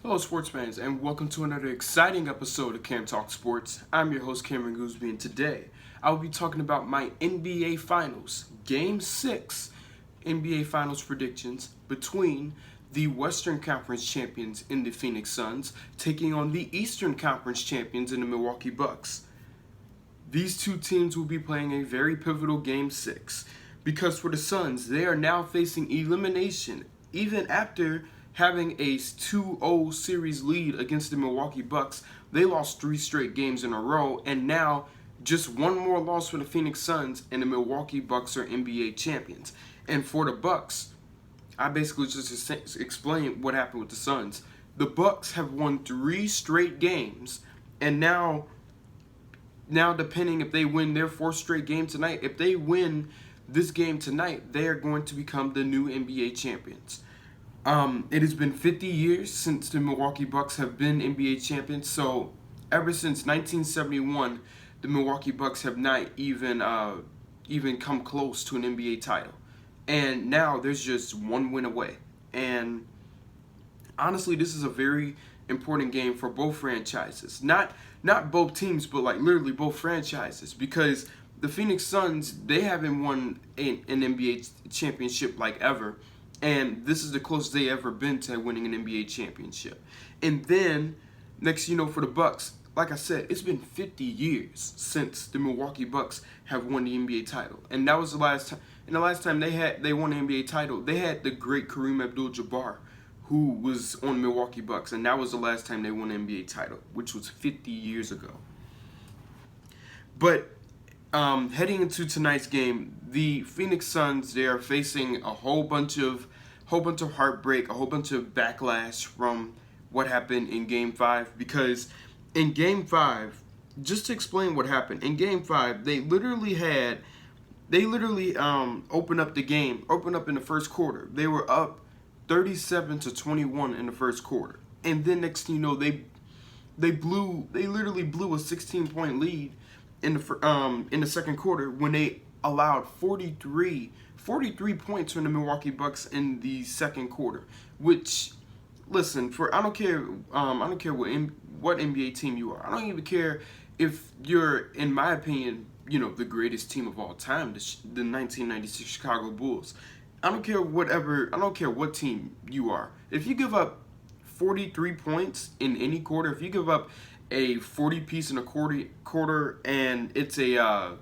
Hello, sports fans, and welcome to another exciting episode of Cam Talk Sports. I'm your host, Cameron Gooseby, and today I will be talking about my NBA Finals, Game 6 NBA Finals predictions between the Western Conference champions in the Phoenix Suns taking on the Eastern Conference champions in the Milwaukee Bucks. These two teams will be playing a very pivotal Game 6 because for the Suns, they are now facing elimination even after having a 2-0 series lead against the Milwaukee Bucks. They lost 3 straight games in a row, and now just one more loss for the Phoenix Suns, and the Milwaukee Bucks are NBA champions. And for the Bucks, I basically just explained what happened with the Suns. The Bucks have won 3 straight games, and now depending if they win their 4th straight game tonight, if they win this game tonight, they are going to become the new NBA champions. It has been 50 years since the Milwaukee Bucks have been NBA champions. So ever since 1971, the Milwaukee Bucks have not even come close to an NBA title. And now there's just one win away. And honestly, this is a very important game for both franchises. Not both teams, but like literally both franchises, because the Phoenix Suns, they haven't won an NBA championship like ever. And this is the closest they ever been to winning an NBA championship. And then, next for the Bucks, like I said, it's been 50 years since the Milwaukee Bucks have won the NBA title. And that was the last time. And the last time they won the NBA title, they had the great Kareem Abdul-Jabbar, who was on the Milwaukee Bucks. And that was the last time they won an NBA title, which was 50 years ago. But heading into tonight's game, the Phoenix Suns, they are facing a whole bunch of heartbreak, a whole bunch of backlash from what happened in Game 5. Because in Game 5, just to explain what happened, in Game 5, they literally opened up in the first quarter. They were up 37-21 in the first quarter. And then next thing you know, they literally blew a 16-point lead in the second quarter when they allowed 43 points from the Milwaukee Bucks in the second quarter. Which, listen, I don't care what NBA team you are. I don't even care if you're, in my opinion, the greatest team of all time, the 1996 Chicago Bulls. I don't care what team you are. If you give up 43 points in any quarter, if you give up a 40 piece in a quarter, and it's a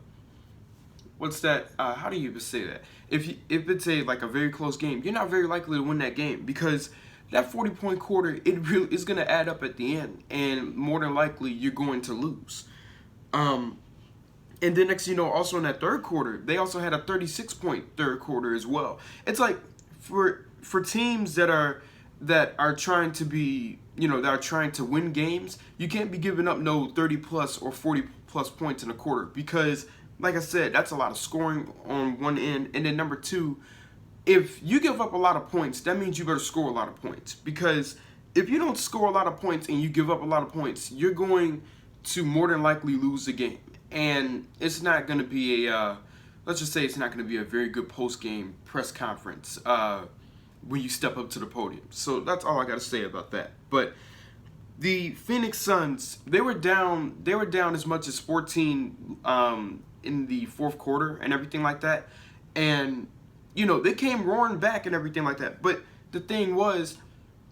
what's that? How do you even say that? If it's a very close game, you're not very likely to win that game, because that 40-point quarter, it really is going to add up at the end, and more than likely you're going to lose. And then next also in that third quarter, they also had a 36-point third quarter as well. It's like for teams that are trying to be, that are trying to win games, you can't be giving up no 30 plus or 40 plus points in a quarter, because like I said, that's a lot of scoring on one end. And then number two, if you give up a lot of points, that means you better score a lot of points, because if you don't score a lot of points and you give up a lot of points, you're going to more than likely lose the game. And it's not going to be let's just say it's not going to be a very good post-game press conference when you step up to the podium. So that's all I got to say about that. But the Phoenix Suns, they were down as much as 14 in the fourth quarter and everything like that. And, they came roaring back and everything like that. But the thing was,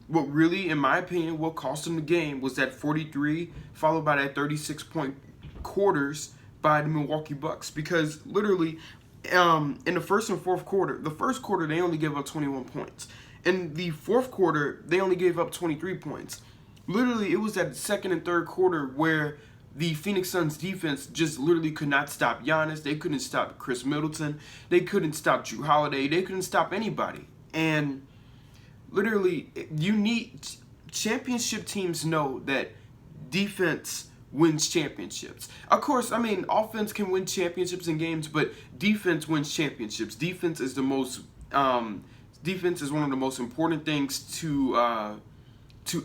what really, in my opinion, what cost them the game was that 43 followed by that 36-point quarters by the Milwaukee Bucks. Because literally, in the first and fourth quarter, the first quarter they only gave up 21 points. In the fourth quarter, they only gave up 23 points. Literally, it was that second and third quarter where the Phoenix Suns defense just literally could not stop Giannis. They couldn't stop Chris Middleton. They couldn't stop Jrue Holiday. They couldn't stop anybody. And literally, championship teams know that defense wins championships. Of course, offense can win championships in games, but defense wins championships. Defense is one of the most important things to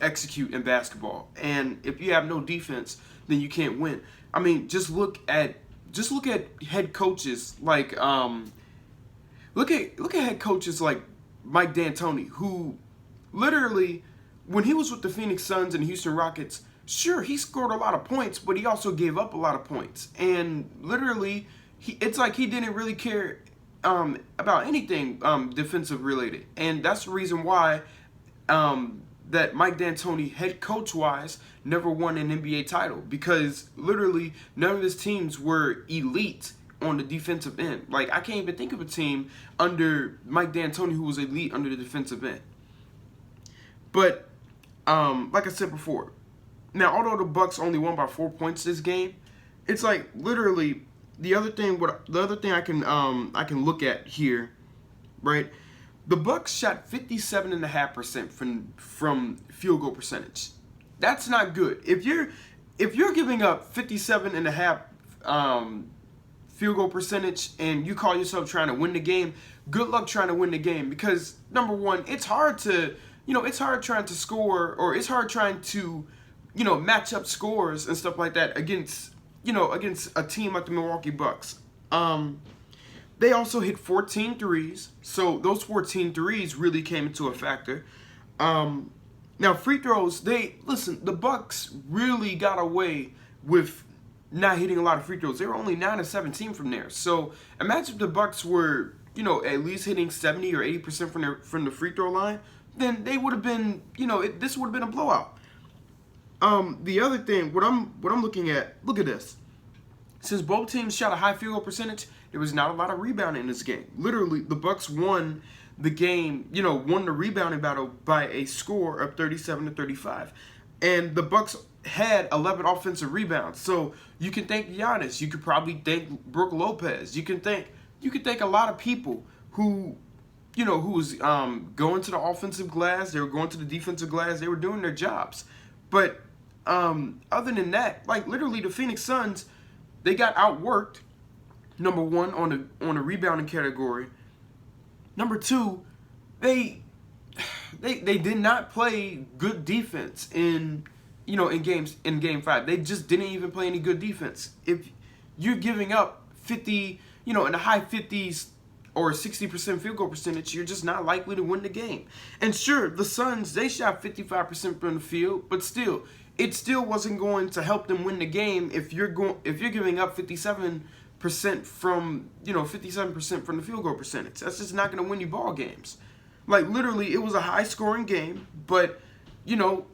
execute in basketball. And if you have no defense, then you can't win. Just look at head coaches like look at head coaches like Mike D'Antoni, who literally when he was with the Phoenix Suns and Houston Rockets, sure, he scored a lot of points, but he also gave up a lot of points. And literally, it's like he didn't really care about anything defensive related. And that's the reason why that Mike D'Antoni, head coach wise, never won an NBA title, because literally none of his teams were elite on the defensive end. Like, I can't even think of a team under Mike D'Antoni who was elite under the defensive end. But like I said before, now although the Bucks only won by 4 points this game, it's like literally the other thing I can look at here, right? The Bucks shot 57.5% from field goal percentage. That's not good. If you're giving up 57.5 field goal percentage and you call yourself trying to win the game, good luck trying to win the game, because number one, it's hard trying to score, or it's hard trying to, match up scores and stuff like that against a team like the Milwaukee Bucks. They also hit 14 threes, so those 14 threes really came into a factor. Now, free throws, the Bucks really got away with not hitting a lot of free throws. They were only 9 of 17 from there. So imagine if the Bucks were, at least hitting 70 or 80% from the free throw line, then they would have been, this would have been a blowout. The other thing, what I'm looking at, look at this. Since both teams shot a high field goal percentage, there was not a lot of rebounding in this game. Literally, the Bucks won the game, won the rebounding battle by a score of 37-35. And the Bucks had 11 offensive rebounds. So you can thank Giannis. You could probably thank Brook Lopez. You can thank a lot of people who was going to the offensive glass. They were going to the defensive glass. They were doing their jobs. But other than that, like literally the Phoenix Suns, they got outworked. Number one, on the rebounding category. Number two, they did not play good defense in game 5. They just didn't even play any good defense. If you're giving up 50, in the high 50s or 60% field goal percentage, you're just not likely to win the game. And sure, the Suns, they shot 55% from the field, but still, it still wasn't going to help them win the game if you're giving up 57% from the field goal percentage. That's just not going to win you ball games. Like literally, it was a high scoring game, but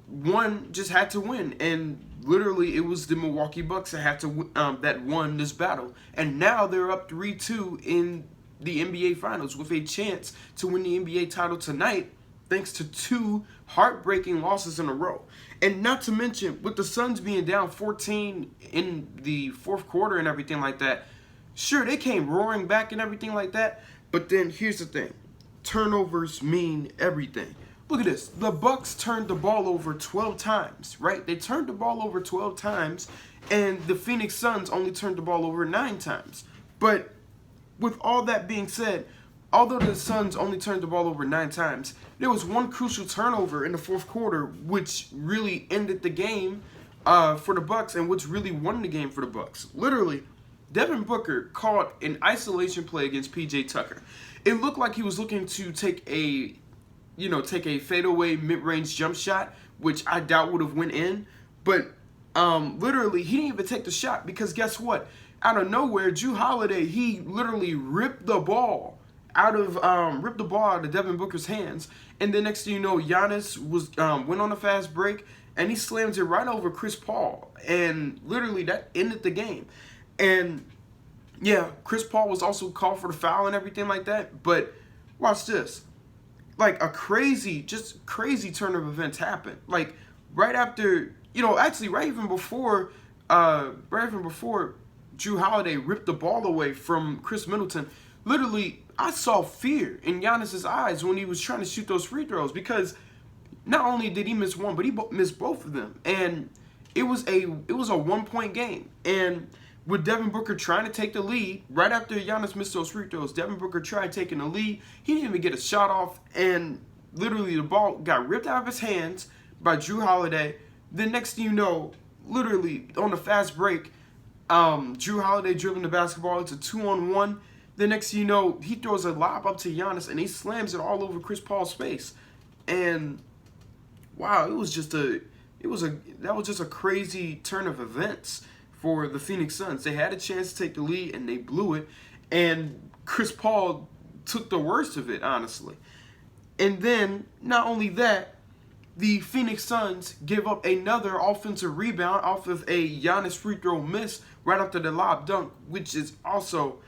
one just had to win, and literally it was the Milwaukee Bucks that won this battle, and now they're up 3-2 in the NBA Finals with a chance to win the NBA title tonight, thanks to 2 heartbreaking losses in a row. And not to mention, with the Suns being down 14 in the fourth quarter and everything like that, sure, they came roaring back and everything like that, but then here's the thing. Turnovers mean everything. Look at this. The Bucks turned the ball over 12 times, right? They turned the ball over 12 times, and the Phoenix Suns only turned the ball over 9 times. But with all that being said, although the Suns only turned the ball over 9 times, there was one crucial turnover in the fourth quarter which really ended the game for the Bucks, and which really won the game for the Bucks. Literally, Devin Booker caught an isolation play against PJ Tucker. It looked like he was looking to take a fadeaway mid-range jump shot, which I doubt would have went in. But literally, he didn't even take the shot, because guess what? Out of nowhere, Jrue Holiday, he literally ripped the ball out of Devin Booker's hands, and then next thing you know, Giannis went on a fast break, and he slams it right over Chris Paul, and literally that ended the game. And yeah, Chris Paul was also called for the foul and everything like that. But watch this. Like a crazy turn of events happened. Like right after, right even before Jrue Holiday ripped the ball away from Chris Middleton, literally I saw fear in Giannis's eyes when he was trying to shoot those free throws, because not only did he miss one, but he missed both of them. And it was a 1-point game. And with Devin Booker trying to take the lead, right after Giannis missed those free throws, Devin Booker tried taking the lead. He didn't even get a shot off, and literally the ball got ripped out of his hands by Jrue Holiday. Then next thing you know, literally on the fast break, Jrue Holiday dribbling the basketball. It's a 2-on-1. The next thing you know, he throws a lob up to Giannis, and he slams it all over Chris Paul's face. And wow, that was just a crazy turn of events for the Phoenix Suns. They had a chance to take the lead and they blew it, and Chris Paul took the worst of it, honestly. And then not only that, the Phoenix Suns give up another offensive rebound off of a Giannis free throw miss right after the lob dunk, which is also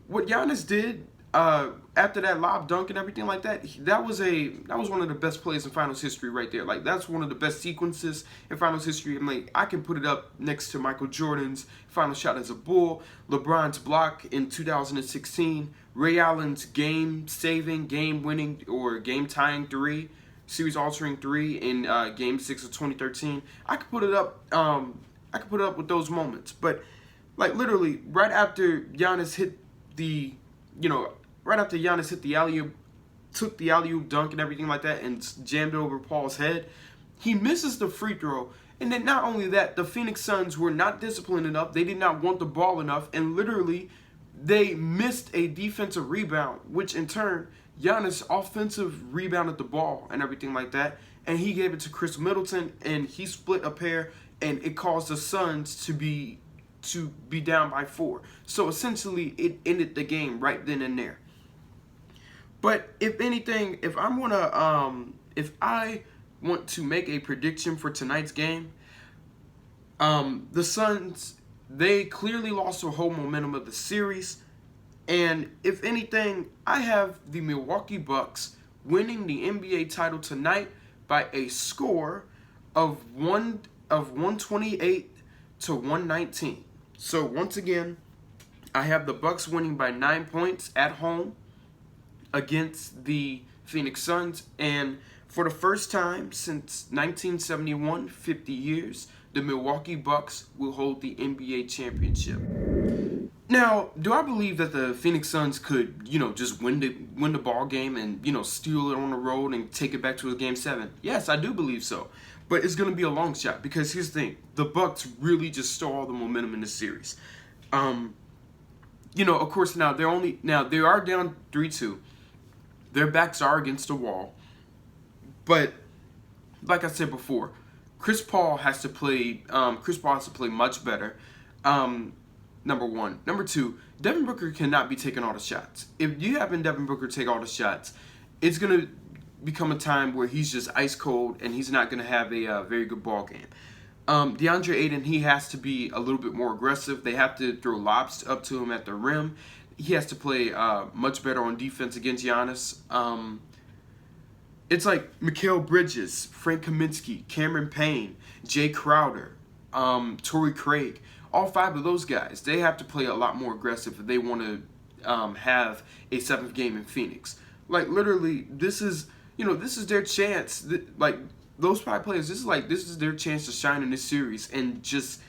what Giannis did after that lob dunk and everything like that. That was one of the best plays in finals history right there. Like, that's one of the best sequences in finals history. And like, I can put it up next to Michael Jordan's final shot as a Bull, LeBron's block in 2016, Ray Allen's game-saving, game-winning, or game-tying three, series-altering three in Game 6 of 2013. I could put it up. I could put it up with those moments. But like, literally, right after Giannis hit the, right after Giannis hit the alley-oop, took the alley-oop dunk and everything like that, and jammed it over Paul's head, he misses the free throw. And then not only that, the Phoenix Suns were not disciplined enough. They did not want the ball enough, and literally, they missed a defensive rebound, which in turn, Giannis offensive rebounded the ball and everything like that, and he gave it to Chris Middleton, and he split a pair, and it caused the Suns to be down by 4. So essentially, it ended the game right then and there. But if anything, if I want to make a prediction for tonight's game, the Suns, they clearly lost the whole momentum of the series. And if anything, I have the Milwaukee Bucks winning the NBA title tonight by a score of 128 to 119. So once again, I have the Bucks winning by 9 points at home against the Phoenix Suns, and for the first time since 1971, 50 years, the Milwaukee Bucks will hold the NBA championship. Now, do I believe that the Phoenix Suns could, just win the ball game and, steal it on the road and take it back to a Game 7? Yes, I do believe so. But it's going to be a long shot, because here's the thing. The Bucks really just stole all the momentum in this series. Of course, now they are down 3-2. Their backs are against the wall. But like I said before, Chris Paul has to play much better. Number one. Number two, Devin Booker cannot be taking all the shots. If you have Devin Booker take all the shots, it's going to become a time where he's just ice cold and he's not going to have a very good ball game. DeAndre Ayton, he has to be a little bit more aggressive. They have to throw lobs up to him at the rim. He has to play much better on defense against Giannis. It's like Mikal Bridges, Frank Kaminsky, Cameron Payne, Jay Crowder, Torrey Craig. All 5 of those guys, they have to play a lot more aggressive if they want to have a 7th game in Phoenix. Like, literally, this is their chance. Like, those 5 players, this is their chance to shine in this series and just,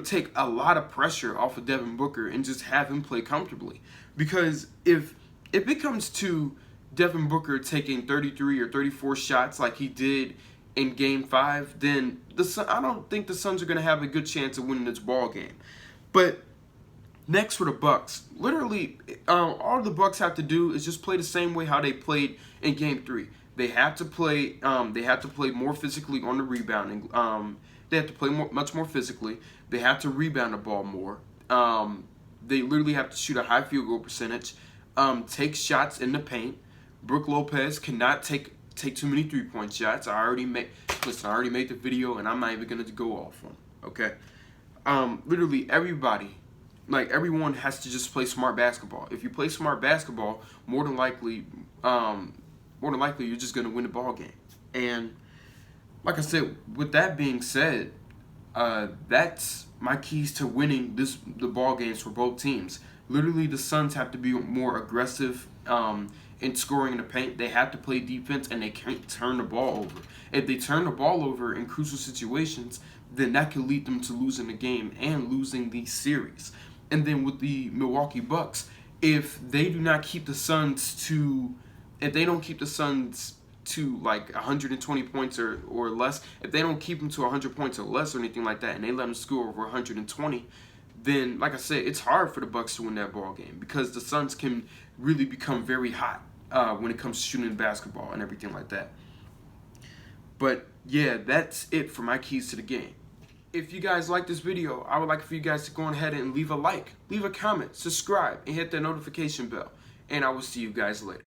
take a lot of pressure off of Devin Booker and just have him play comfortably. Because if it comes to Devin Booker taking 33 or 34 shots like he did in Game 5, then I don't think the Suns are going to have a good chance of winning this ball game. But next for the Bucks, literally, all the Bucks have to do is just play the same way how they played in Game 3. They have to play. They have to play more physically on the rebounding. They have to play much more physically. They have to rebound the ball more. They literally have to shoot a high field goal percentage. Take shots in the paint. Brook Lopez cannot take too many 3-point shots. I already made the video, and I'm not even gonna go off on. Okay. Literally everyone has to just play smart basketball. If you play smart basketball, more than likely you're just gonna win the ball game. And like I said, with that being said, that's my keys to winning the ball games for both teams. Literally, the Suns have to be more aggressive in scoring in the paint. They have to play defense, and they can't turn the ball over. If they turn the ball over in crucial situations, then that could lead them to losing the game and losing the series. And then with the Milwaukee Bucks, if they do not keep the Suns to like 120 points or less, if they don't keep them to 100 points or less or anything like that, and they let them score over 120, then, like I said, it's hard for the Bucks to win that ball game, because the Suns can really become very hot when it comes to shooting the basketball and everything like that. But yeah, that's it for my keys to the game. If you guys like this video, I would like for you guys to go ahead and leave a like, leave a comment, subscribe, and hit the notification bell. And I will see you guys later.